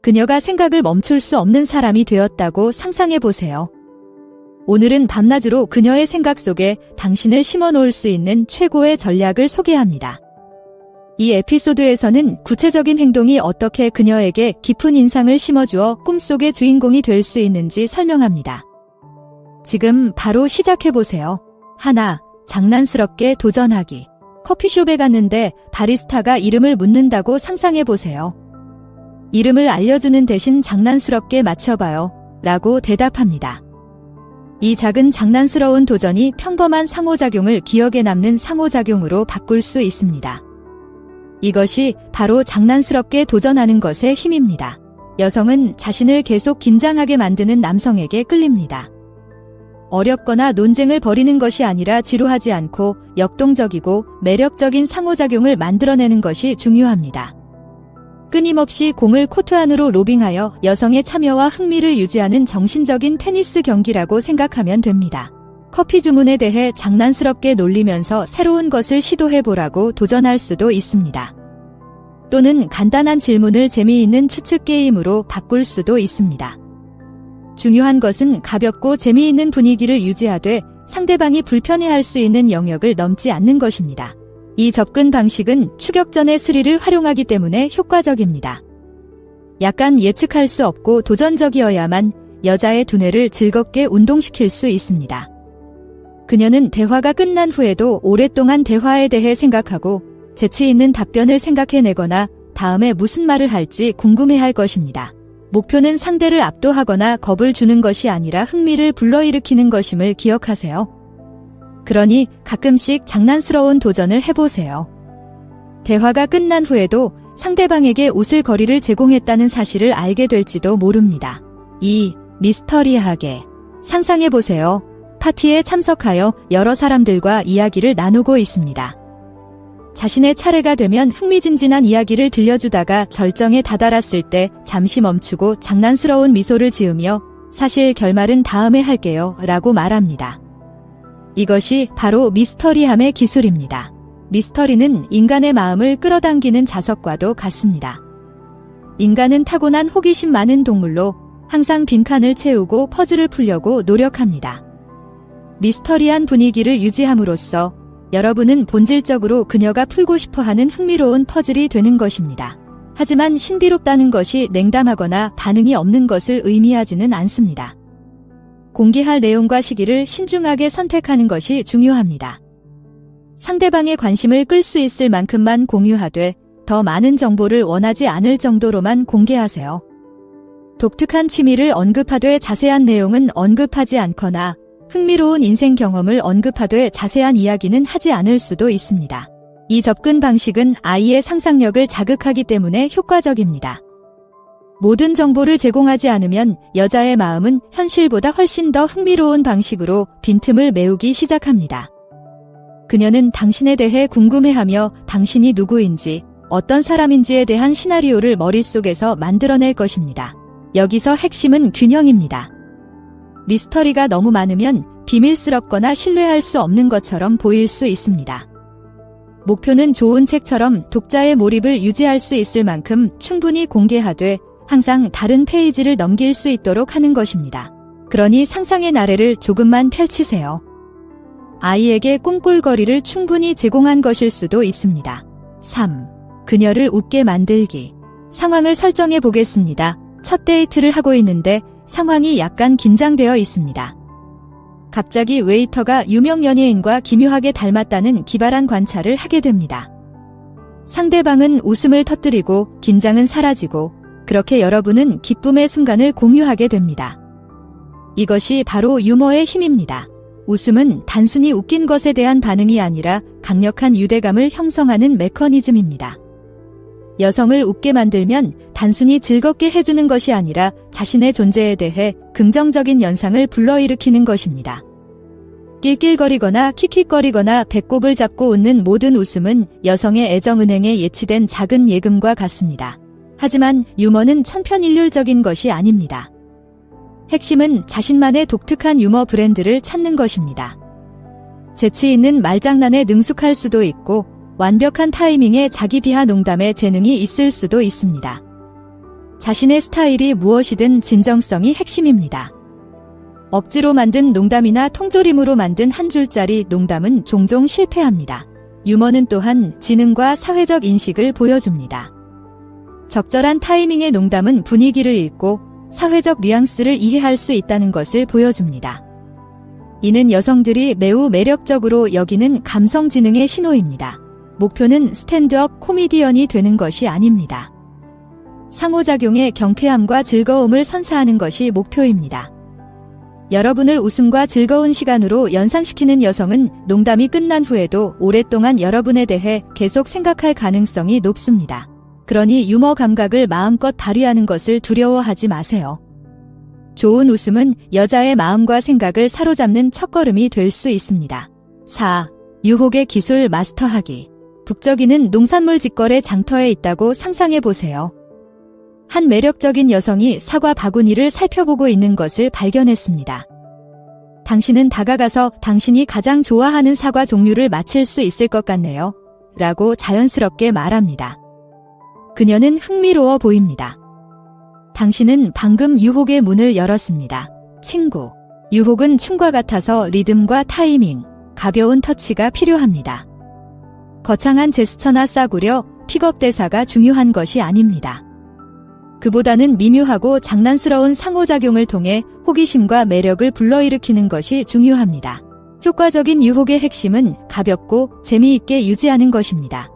그녀가 생각을 멈출 수 없는 사람이 되었다고 상상해보세요. 오늘은 밤낮으로 그녀의 생각 속에 당신을 심어놓을 수 있는 최고의 전략을 소개합니다. 이 에피소드에서는 구체적인 행동이 어떻게 그녀에게 깊은 인상을 심어주어 꿈속의 주인공이 될 수 있는지 설명합니다. 지금 바로 시작해보세요. 하나, 장난스럽게 도전하기. 커피숍에 갔는데 바리스타가 이름을 묻는다고 상상해보세요. 이름을 알려주는 대신 장난스럽게 맞춰봐요. 라고 대답합니다. 이 작은 장난스러운 도전이 평범한 상호작용을 기억에 남는 상호작용으로 바꿀 수 있습니다. 이것이 바로 장난스럽게 도전하는 것의 힘입니다. 여성은 자신을 계속 긴장하게 만드는 남성에게 끌립니다. 어렵거나 논쟁을 벌이는 것이 아니라 지루하지 않고 역동적이고 매력적인 상호작용을 만들어내는 것이 중요합니다. 끊임없이 공을 코트 안으로 로빙하여 여성의 참여와 흥미를 유지하는 정신적인 테니스 경기라고 생각하면 됩니다. 커피 주문에 대해 장난스럽게 놀리면서 새로운 것을 시도해보라고 도전할 수도 있습니다. 또는 간단한 질문을 재미있는 추측 게임으로 바꿀 수도 있습니다. 중요한 것은 가볍고 재미있는 분위기를 유지하되 상대방이 불편해할 수 있는 영역을 넘지 않는 것입니다. 이 접근 방식은 추격전의 스릴을 활용하기 때문에 효과적입니다. 약간 예측할 수 없고 도전적이어야만 여자의 두뇌를 즐겁게 운동시킬 수 있습니다. 그녀는 대화가 끝난 후에도 오랫동안 대화에 대해 생각하고 재치 있는 답변을 생각해내거나 다음에 무슨 말을 할지 궁금해할 것입니다. 목표는 상대를 압도하거나 겁을 주는 것이 아니라 흥미를 불러일으키는 것임을 기억하세요. 그러니 가끔씩 장난스러운 도전을 해보세요. 대화가 끝난 후에도 상대방에게 웃을 거리를 제공했다는 사실을 알게 될지도 모릅니다. 2. 미스터리하게. 상상해보세요. 파티에 참석하여 여러 사람들과 이야기를 나누고 있습니다. 자신의 차례가 되면 흥미진진한 이야기를 들려주다가 절정에 다다랐을 때 잠시 멈추고 장난스러운 미소를 지으며 사실 결말은 다음에 할게요 라고 말합니다. 이것이 바로 미스터리함의 기술입니다. 미스터리는 인간의 마음을 끌어당기는 자석과도 같습니다. 인간은 타고난 호기심 많은 동물로 항상 빈칸을 채우고 퍼즐을 풀려고 노력합니다. 미스터리한 분위기를 유지함으로써 여러분은 본질적으로 그녀가 풀고 싶어하는 흥미로운 퍼즐이 되는 것입니다. 하지만 신비롭다는 것이 냉담하거나 반응이 없는 것을 의미하지는 않습니다. 공개할 내용과 시기를 신중하게 선택하는 것이 중요합니다. 상대방의 관심을 끌 수 있을 만큼만 공유하되 더 많은 정보를 원하지 않을 정도로만 공개하세요. 독특한 취미를 언급하되 자세한 내용은 언급하지 않거나 흥미로운 인생 경험을 언급하되 자세한 이야기는 하지 않을 수도 있습니다. 이 접근 방식은 아이의 상상력을 자극하기 때문에 효과적입니다. 모든 정보를 제공하지 않으면 여자의 마음은 현실보다 훨씬 더 흥미로운 방식으로 빈틈을 메우기 시작합니다. 그녀는 당신에 대해 궁금해하며 당신이 누구인지, 어떤 사람인지에 대한 시나리오를 머릿속에서 만들어낼 것입니다. 여기서 핵심은 균형입니다. 미스터리가 너무 많으면 비밀스럽거나 신뢰할 수 없는 것처럼 보일 수 있습니다. 목표는 좋은 책처럼 독자의 몰입을 유지할 수 있을 만큼 충분히 공개하되 항상 다른 페이지를 넘길 수 있도록 하는 것입니다. 그러니 상상의 나래를 조금만 펼치세요. 아이에게 꿈꿀거리를 충분히 제공한 것일 수도 있습니다. 3. 그녀를 웃게 만들기. 상황을 설정해 보겠습니다. 첫 데이트를 하고 있는데 상황이 약간 긴장되어 있습니다. 갑자기 웨이터가 유명 연예인과 기묘하게 닮았다는 기발한 관찰을 하게 됩니다. 상대방은 웃음을 터뜨리고 긴장은 사라지고 그렇게 여러분은 기쁨의 순간을 공유하게 됩니다. 이것이 바로 유머의 힘입니다. 웃음은 단순히 웃긴 것에 대한 반응이 아니라 강력한 유대감을 형성하는 메커니즘입니다. 여성을 웃게 만들면 단순히 즐겁게 해주는 것이 아니라 자신의 존재에 대해 긍정적인 연상을 불러일으키는 것입니다. 낄낄거리거나 킥킥거리거나 배꼽을 잡고 웃는 모든 웃음은 여성의 애정은행에 예치된 작은 예금과 같습니다. 하지만 유머는 천편일률적인 것이 아닙니다. 핵심은 자신만의 독특한 유머 브랜드를 찾는 것입니다. 재치 있는 말장난에 능숙할 수도 있고 완벽한 타이밍에 자기 비하 농담에 재능이 있을 수도 있습니다. 자신의 스타일이 무엇이든 진정성이 핵심입니다. 억지로 만든 농담이나 통조림으로 만든 한 줄짜리 농담은 종종 실패합니다. 유머는 또한 지능과 사회적 인식을 보여줍니다. 적절한 타이밍의 농담은 분위기를 읽고 사회적 뉘앙스를 이해할 수 있다는 것을 보여줍니다. 이는 여성들이 매우 매력적으로 여기는 감성 지능의 신호입니다. 목표는 스탠드업 코미디언이 되는 것이 아닙니다. 상호작용의 경쾌함과 즐거움을 선사하는 것이 목표입니다. 여러분을 웃음과 즐거운 시간으로 연상시키는 여성은 농담이 끝난 후에도 오랫동안 여러분에 대해 계속 생각할 가능성이 높습니다. 그러니 유머 감각을 마음껏 발휘하는 것을 두려워하지 마세요. 좋은 웃음은 여자의 마음과 생각을 사로잡는 첫걸음이 될 수 있습니다. 4. 유혹의 기술 마스터하기. 북적이는 농산물 직거래 장터에 있다고 상상해보세요. 한 매력적인 여성이 사과 바구니를 살펴보고 있는 것을 발견했습니다. 당신은 다가가서 당신이 가장 좋아하는 사과 종류를 맞힐 수 있을 것 같네요. 라고 자연스럽게 말합니다. 그녀는 흥미로워 보입니다. 당신은 방금 유혹의 문을 열었습니다. 친구. 유혹은 춤과 같아서 리듬과 타이밍, 가벼운 터치가 필요합니다. 거창한 제스처나 싸구려, 픽업 대사가 중요한 것이 아닙니다. 그보다는 미묘하고 장난스러운 상호작용을 통해 호기심과 매력을 불러일으키는 것이 중요합니다. 효과적인 유혹의 핵심은 가볍고 재미있게 유지하는 것입니다.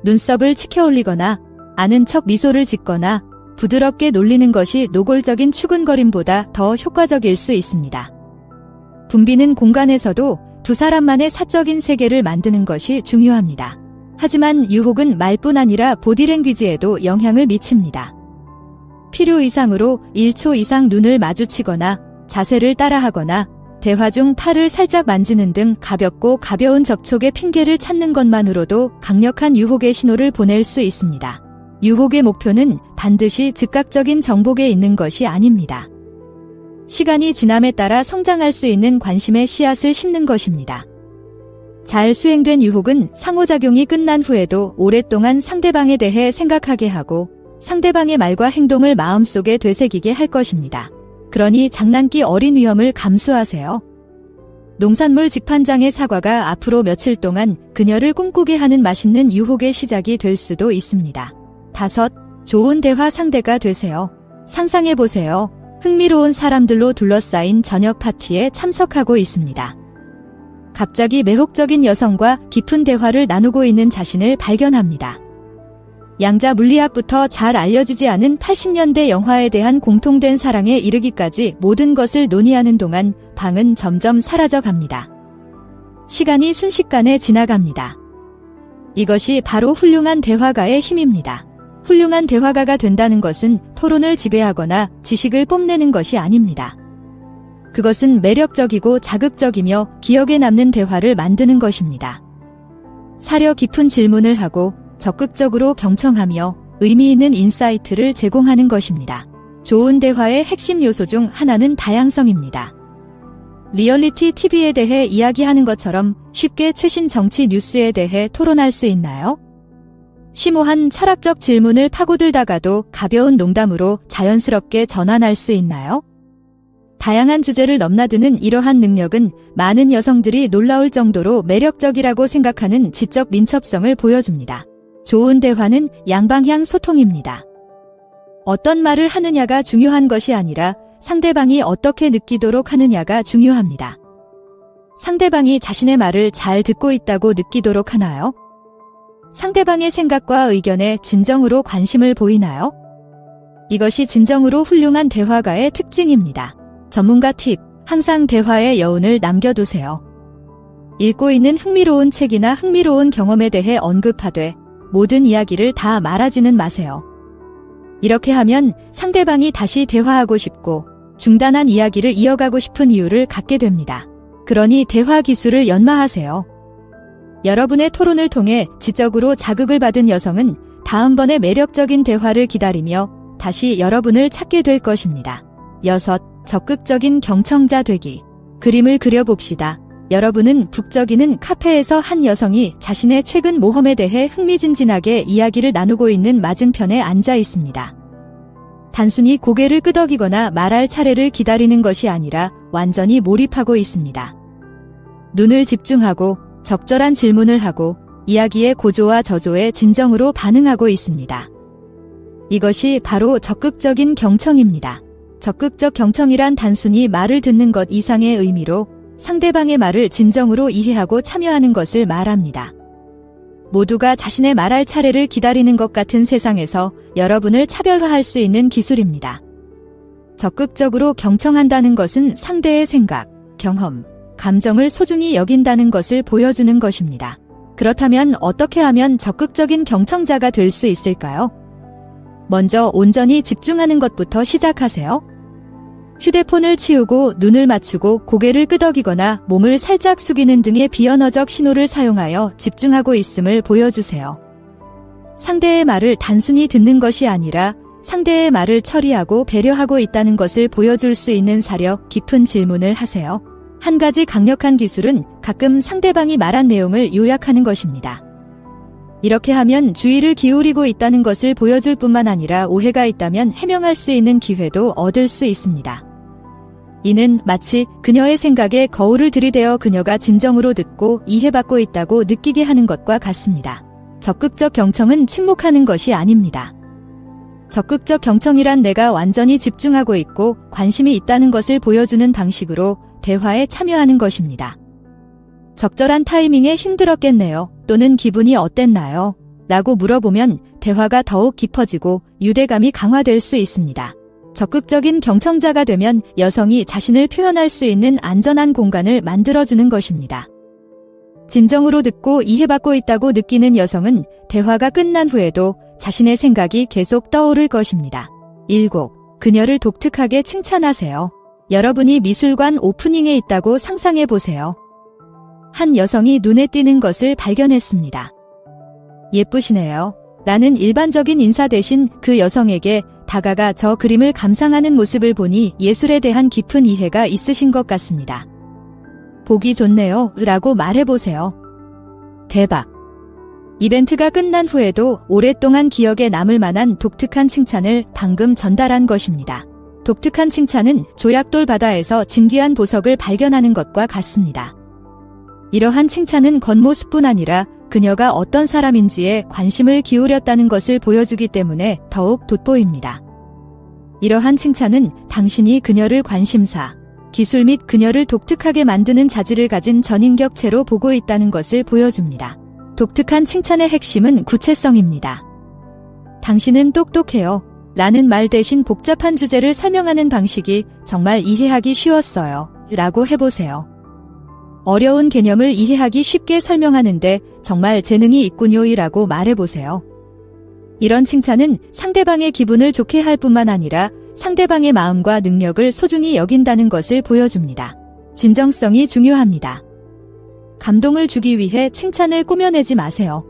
눈썹을 치켜올리거나 아는 척 미소를 짓거나 부드럽게 놀리는 것이 노골적인 추근거림보다 더 효과적일 수 있습니다. 붐비는 공간에서도 두 사람만의 사적인 세계를 만드는 것이 중요합니다. 하지만 유혹은 말뿐 아니라 보디랭귀지에도 영향을 미칩니다. 필요 이상으로 1초 이상 눈을 마주치거나 자세를 따라하거나 대화 중 팔을 살짝 만지는 등 가볍고 가벼운 접촉의 핑계를 찾는 것만으로도 강력한 유혹의 신호를 보낼 수 있습니다. 유혹의 목표는 반드시 즉각적인 정복에 있는 것이 아닙니다. 시간이 지남에 따라 성장할 수 있는 관심의 씨앗을 심는 것입니다. 잘 수행된 유혹은 상호작용이 끝난 후에도 오랫동안 상대방에 대해 생각하게 하고 상대방의 말과 행동을 마음속에 되새기게 할 것입니다. 그러니 장난기 어린 위험을 감수하세요. 농산물 직판장의 사과가 앞으로 며칠 동안 그녀를 꿈꾸게 하는 맛있는 유혹의 시작이 될 수도 있습니다. 5. 좋은 대화 상대가 되세요. 상상해보세요. 흥미로운 사람들로 둘러싸인 저녁 파티에 참석하고 있습니다. 갑자기 매혹적인 여성과 깊은 대화를 나누고 있는 자신을 발견합니다. 양자 물리학부터 잘 알려지지 않은 80년대 영화에 대한 공통된 사랑에 이르기까지 모든 것을 논의하는 동안 방은 점점 사라져갑니다. 시간이 순식간에 지나갑니다. 이것이 바로 훌륭한 대화가의 힘입니다. 훌륭한 대화가가 된다는 것은 토론을 지배하거나 지식을 뽐내는 것이 아닙니다. 그것은 매력적이고 자극적이며 기억에 남는 대화를 만드는 것입니다. 사려 깊은 질문을 하고 적극적으로 경청하며 의미 있는 인사이트를 제공하는 것입니다. 좋은 대화의 핵심 요소 중 하나는 다양성입니다. 리얼리티 TV에 대해 이야기하는 것처럼 쉽게 최신 정치 뉴스에 대해 토론할 수 있나요? 심오한 철학적 질문을 파고들다가도 가벼운 농담으로 자연스럽게 전환할 수 있나요? 다양한 주제를 넘나드는 이러한 능력은 많은 여성들이 놀라울 정도로 매력적이라고 생각하는 지적 민첩성을 보여줍니다. 좋은 대화는 양방향 소통입니다. 어떤 말을 하느냐가 중요한 것이 아니라 상대방이 어떻게 느끼도록 하느냐가 중요합니다. 상대방이 자신의 말을 잘 듣고 있다고 느끼도록 하나요? 상대방의 생각과 의견에 진정으로 관심을 보이나요? 이것이 진정으로 훌륭한 대화가의 특징입니다. 전문가 팁, 항상 대화의 여운을 남겨두세요. 읽고 있는 흥미로운 책이나 흥미로운 경험에 대해 언급하되 모든 이야기를 다 말하지는 마세요. 이렇게 하면 상대방이 다시 대화하고 싶고 중단한 이야기를 이어가고 싶은 이유를 갖게 됩니다. 그러니 대화 기술을 연마하세요. 여러분의 토론을 통해 지적으로 자극을 받은 여성은 다음번에 매력적인 대화를 기다리며 다시 여러분을 찾게 될 것입니다. 6. 적극적인 경청자 되기. 그림을 그려봅시다. 여러분은 북적이는 카페에서 한 여성이 자신의 최근 모험에 대해 흥미진진하게 이야기를 나누고 있는 맞은편에 앉아 있습니다. 단순히 고개를 끄덕이거나 말할 차례를 기다리는 것이 아니라 완전히 몰입하고 있습니다. 눈을 집중하고 적절한 질문을 하고 이야기의 고조와 저조에 진정으로 반응하고 있습니다. 이것이 바로 적극적인 경청입니다. 적극적 경청이란 단순히 말을 듣는 것 이상의 의미로 상대방의 말을 진정으로 이해하고 참여하는 것을 말합니다. 모두가 자신의 말할 차례를 기다리는 것 같은 세상에서 여러분을 차별화할 수 있는 기술입니다. 적극적으로 경청한다는 것은 상대의 생각, 경험, 감정을 소중히 여긴다는 것을 보여주는 것입니다. 그렇다면 어떻게 하면 적극적인 경청자가 될 수 있을까요? 먼저 온전히 집중하는 것부터 시작하세요. 휴대폰을 치우고 눈을 맞추고 고개를 끄덕이거나 몸을 살짝 숙이는 등의 비언어적 신호를 사용하여 집중하고 있음을 보여주세요. 상대의 말을 단순히 듣는 것이 아니라 상대의 말을 처리하고 배려하고 있다는 것을 보여줄 수 있는 사력 깊은 질문을 하세요. 한 가지 강력한 기술은 가끔 상대방이 말한 내용을 요약하는 것입니다. 이렇게 하면 주의를 기울이고 있다는 것을 보여줄 뿐만 아니라 오해가 있다면 해명할 수 있는 기회도 얻을 수 있습니다. 이는 마치 그녀의 생각에 거울을 들이대어 그녀가 진정으로 듣고 이해받고 있다고 느끼게 하는 것과 같습니다. 적극적 경청은 침묵하는 것이 아닙니다. 적극적 경청이란 내가 완전히 집중하고 있고 관심이 있다는 것을 보여주는 방식으로 대화에 참여하는 것입니다. 적절한 타이밍에 힘들었겠네요. 또는 기분이 어땠나요? 라고 물어보면 대화가 더욱 깊어지고 유대감이 강화될 수 있습니다. 적극적인 경청자가 되면 여성이 자신을 표현할 수 있는 안전한 공간을 만들어주는 것입니다. 진정으로 듣고 이해받고 있다고 느끼는 여성은 대화가 끝난 후에도 자신의 생각이 계속 떠오를 것입니다. 7. 그녀를 독특하게 칭찬하세요. 여러분이 미술관 오프닝에 있다고 상상해 보세요. 한 여성이 눈에 띄는 것을 발견했습니다. 예쁘시네요. 라는 일반적인 인사 대신 그 여성에게 다가가 저 그림을 감상하는 모습을 보니 예술에 대한 깊은 이해가 있으신 것 같습니다. 보기 좋네요. 라고 말해보세요. 대박! 이벤트가 끝난 후에도 오랫동안 기억에 남을 만한 독특한 칭찬을 방금 전달한 것입니다. 독특한 칭찬은 조약돌 바다에서 진귀한 보석을 발견하는 것과 같습니다. 이러한 칭찬은 겉모습뿐 아니라 그녀가 어떤 사람인지에 관심을 기울였다는 것을 보여주기 때문에 더욱 돋보입니다. 이러한 칭찬은 당신이 그녀를 관심사, 기술 및 그녀를 독특하게 만드는 자질을 가진 전인격체로 보고 있다는 것을 보여줍니다. 독특한 칭찬의 핵심은 구체성입니다. 당신은 똑똑해요. 라는 말 대신 복잡한 주제를 설명하는 방식이 정말 이해하기 쉬웠어요. 라고 해보세요. 어려운 개념을 이해하기 쉽게 설명하는데 정말 재능이 있군요. 라고 말해보세요. 이런 칭찬은 상대방의 기분을 좋게 할 뿐만 아니라 상대방의 마음과 능력을 소중히 여긴다는 것을 보여줍니다. 진정성이 중요합니다. 감동을 주기 위해 칭찬을 꾸며내지 마세요.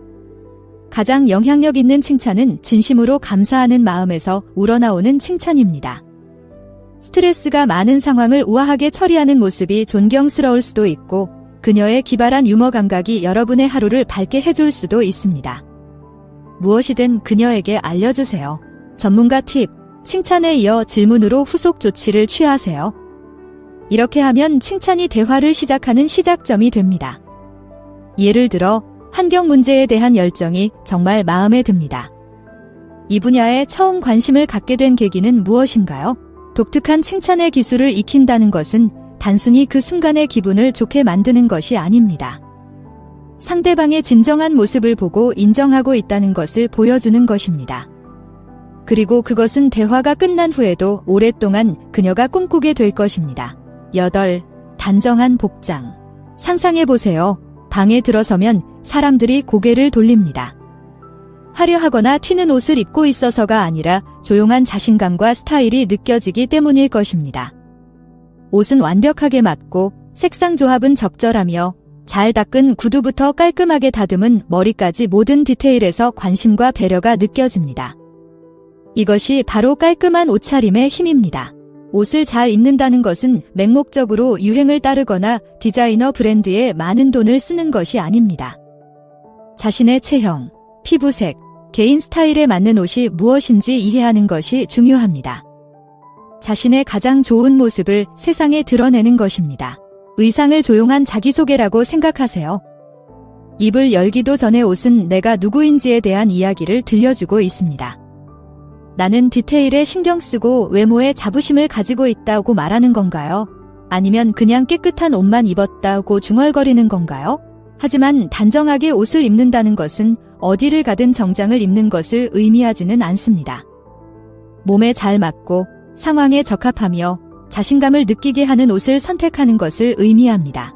가장 영향력 있는 칭찬은 진심으로 감사하는 마음에서 우러나오는 칭찬입니다. 스트레스가 많은 상황을 우아하게 처리하는 모습이 존경스러울 수도 있고 그녀의 기발한 유머 감각이 여러분의 하루를 밝게 해줄 수도 있습니다. 무엇이든 그녀에게 알려주세요. 전문가 팁, 칭찬에 이어 질문으로 후속 조치를 취하세요. 이렇게 하면 칭찬이 대화를 시작하는 시작점이 됩니다. 예를 들어 환경 문제에 대한 열정이 정말 마음에 듭니다. 이 분야에 처음 관심을 갖게 된 계기는 무엇인가요? 독특한 칭찬의 기술을 익힌다는 것은 단순히 그 순간의 기분을 좋게 만드는 것이 아닙니다. 상대방의 진정한 모습을 보고 인정하고 있다는 것을 보여주는 것입니다. 그리고 그것은 대화가 끝난 후에도 오랫동안 그녀가 꿈꾸게 될 것입니다. 8. 단정한 복장. 상상해보세요. 방에 들어서면 사람들이 고개를 돌립니다. 화려하거나 튀는 옷을 입고 있어서가 아니라 조용한 자신감과 스타일이 느껴지기 때문일 것입니다. 옷은 완벽하게 맞고 색상 조합은 적절하며 잘 닦은 구두부터 깔끔하게 다듬은 머리까지 모든 디테일에서 관심과 배려가 느껴집니다. 이것이 바로 깔끔한 옷차림의 힘입니다. 옷을 잘 입는다는 것은 맹목적으로 유행을 따르거나 디자이너 브랜드에 많은 돈을 쓰는 것이 아닙니다. 자신의 체형, 피부색, 개인 스타일에 맞는 옷이 무엇인지 이해하는 것이 중요합니다. 자신의 가장 좋은 모습을 세상에 드러내는 것입니다. 의상을 조용한 자기소개라고 생각하세요. 입을 열기도 전에 옷은 내가 누구인지에 대한 이야기를 들려주고 있습니다. 나는 디테일에 신경 쓰고 외모에 자부심을 가지고 있다고 말하는 건가요? 아니면 그냥 깨끗한 옷만 입었다고 중얼거리는 건가요? 하지만 단정하게 옷을 입는다는 것은 어디를 가든 정장을 입는 것을 의미하지는 않습니다. 몸에 잘 맞고 상황에 적합하며 자신감을 느끼게 하는 옷을 선택하는 것을 의미합니다.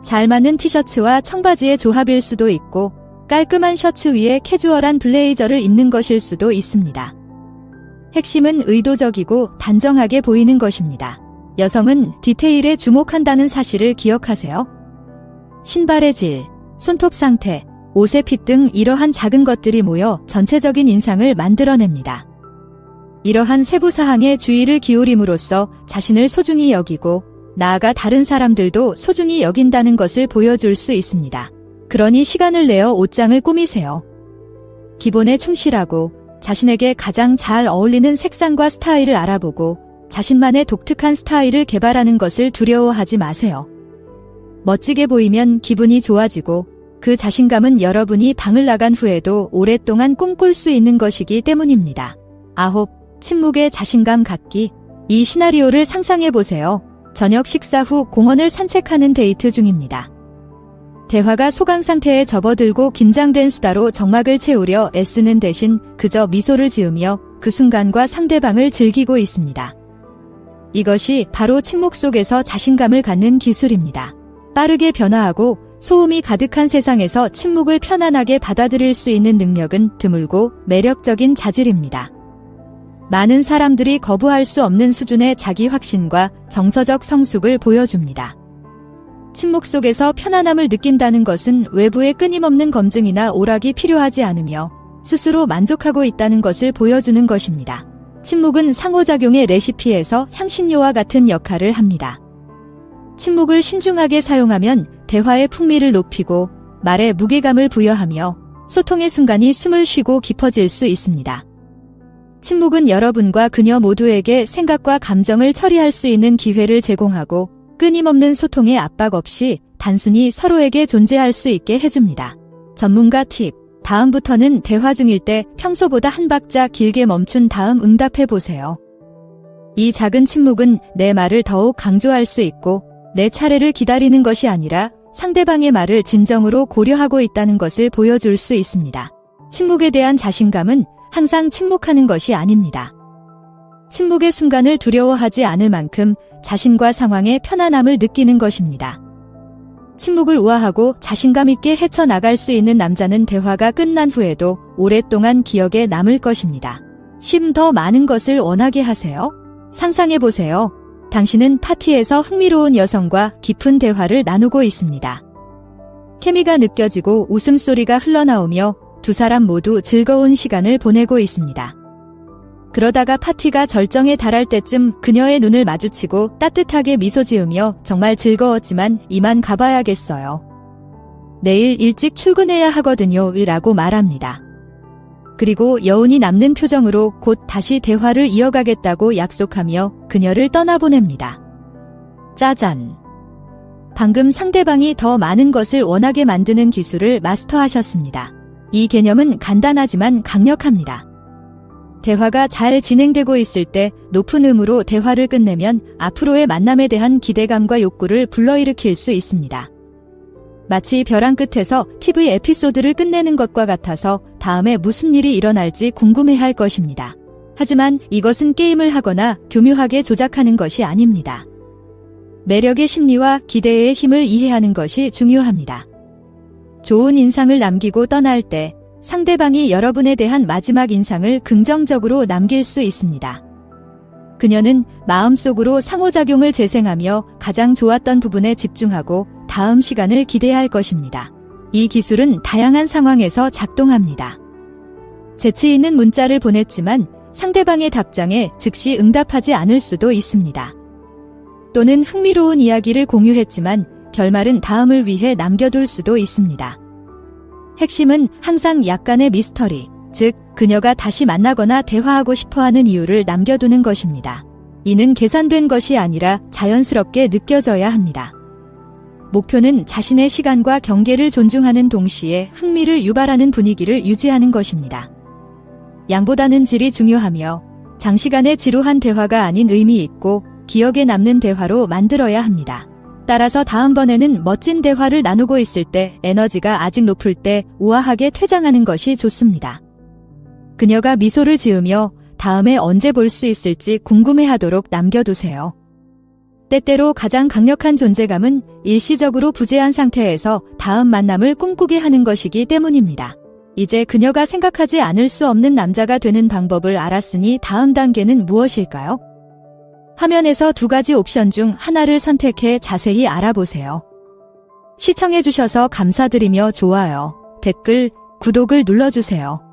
잘 맞는 티셔츠와 청바지의 조합일 수도 있고 깔끔한 셔츠 위에 캐주얼한 블레이저를 입는 것일 수도 있습니다. 핵심은 의도적이고 단정하게 보이는 것입니다. 여성은 디테일에 주목한다는 사실을 기억하세요. 신발의 질, 손톱 상태, 옷의 핏 등 이러한 작은 것들이 모여 전체적인 인상을 만들어냅니다. 이러한 세부 사항에 주의를 기울임으로써 자신을 소중히 여기고 나아가 다른 사람들도 소중히 여긴다는 것을 보여줄 수 있습니다. 그러니 시간을 내어 옷장을 꾸미세요. 기본에 충실하고 자신에게 가장 잘 어울리는 색상과 스타일을 알아보고 자신만의 독특한 스타일을 개발하는 것을 두려워하지 마세요. 멋지게 보이면 기분이 좋아지고 그 자신감은 여러분이 방을 나간 후에도 오랫동안 꿈꿀 수 있는 것이기 때문입니다. 9. 침묵의 자신감 갖기. 이 시나리오를 상상해보세요. 저녁 식사 후 공원을 산책하는 데이트 중입니다. 대화가 소강 상태에 접어들고 긴장된 수다로 정막을 채우려 애쓰는 대신 그저 미소를 지으며 그 순간과 상대방을 즐기고 있습니다. 이것이 바로 침묵 속에서 자신감을 갖는 기술입니다. 빠르게 변화하고 소음이 가득한 세상에서 침묵을 편안하게 받아들일 수 있는 능력은 드물고 매력적인 자질입니다. 많은 사람들이 거부할 수 없는 수준의 자기 확신과 정서적 성숙을 보여줍니다. 침묵 속에서 편안함을 느낀다는 것은 외부의 끊임없는 검증이나 오락이 필요하지 않으며 스스로 만족하고 있다는 것을 보여주는 것입니다. 침묵은 상호작용의 레시피에서 향신료와 같은 역할을 합니다. 침묵을 신중하게 사용하면 대화의 풍미를 높이고 말에 무게감을 부여하며 소통의 순간이 숨을 쉬고 깊어질 수 있습니다. 침묵은 여러분과 그녀 모두에게 생각과 감정을 처리할 수 있는 기회를 제공하고 끊임없는 소통의 압박 없이 단순히 서로에게 존재할 수 있게 해줍니다. 전문가 팁. 다음부터는 대화 중일 때 평소보다 한 박자 길게 멈춘 다음 응답해보세요. 이 작은 침묵은 내 말을 더욱 강조할 수 있고 내 차례를 기다리는 것이 아니라 상대방의 말을 진정으로 고려하고 있다는 것을 보여줄 수 있습니다. 침묵에 대한 자신감은 항상 침묵하는 것이 아닙니다. 침묵의 순간을 두려워하지 않을 만큼 자신과 상황의 편안함을 느끼는 것입니다. 침묵을 우아하고 자신감 있게 헤쳐나갈 수 있는 남자는 대화가 끝난 후에도 오랫동안 기억에 남을 것입니다. 10. 더 많은 것을 원하게 하세요. 상상해보세요. 당신은 파티에서 흥미로운 여성과 깊은 대화를 나누고 있습니다. 케미가 느껴지고 웃음소리가 흘러나오며 두 사람 모두 즐거운 시간을 보내고 있습니다. 그러다가 파티가 절정에 달할 때쯤 그녀의 눈을 마주치고 따뜻하게 미소 지으며 정말 즐거웠지만 이만 가봐야겠어요. 내일 일찍 출근해야 하거든요. 라고 말합니다. 그리고 여운이 남는 표정으로 곧 다시 대화를 이어가겠다고 약속하며 그녀를 떠나보냅니다. 짜잔! 방금 상대방이 더 많은 것을 원하게 만드는 기술을 마스터하셨습니다. 이 개념은 간단하지만 강력합니다. 대화가 잘 진행되고 있을 때 높은 음으로 대화를 끝내면 앞으로의 만남에 대한 기대감과 욕구를 불러일으킬 수 있습니다. 마치 벼랑 끝에서 TV 에피소드를 끝내는 것과 같아서 다음에 무슨 일이 일어날지 궁금해할 것입니다. 하지만 이것은 게임을 하거나 교묘하게 조작하는 것이 아닙니다. 매력의 심리와 기대의 힘을 이해하는 것이 중요합니다. 좋은 인상을 남기고 떠날 때 상대방이 여러분에 대한 마지막 인상을 긍정적으로 남길 수 있습니다. 그녀는 마음속으로 상호작용을 재생하며 가장 좋았던 부분에 집중하고 다음 시간을 기대할 것입니다. 이 기술은 다양한 상황에서 작동합니다. 재치 있는 문자를 보냈지만 상대방의 답장에 즉시 응답하지 않을 수도 있습니다. 또는 흥미로운 이야기를 공유했지만 결말은 다음을 위해 남겨둘 수도 있습니다. 핵심은 항상 약간의 미스터리, 즉, 그녀가 다시 만나거나 대화하고 싶어 하는 이유를 남겨두는 것입니다. 이는 계산된 것이 아니라 자연스럽게 느껴져야 합니다. 목표는 자신의 시간과 경계를 존중하는 동시에 흥미를 유발하는 분위기를 유지하는 것입니다. 양보다는 질이 중요하며 장시간의 지루한 대화가 아닌 의미 있고 기억에 남는 대화로 만들어야 합니다. 따라서 다음번에는 멋진 대화를 나누고 있을 때 에너지가 아직 높을 때 우아하게 퇴장하는 것이 좋습니다. 그녀가 미소를 지으며 다음에 언제 볼 수 있을지 궁금해하도록 남겨두세요. 때때로 가장 강력한 존재감은 일시적으로 부재한 상태에서 다음 만남을 꿈꾸게 하는 것이기 때문입니다. 이제 그녀가 생각하지 않을 수 없는 남자가 되는 방법을 알았으니 다음 단계는 무엇일까요? 화면에서 두 가지 옵션 중 하나를 선택해 자세히 알아보세요. 시청해주셔서 감사드리며 좋아요, 댓글, 구독을 눌러주세요.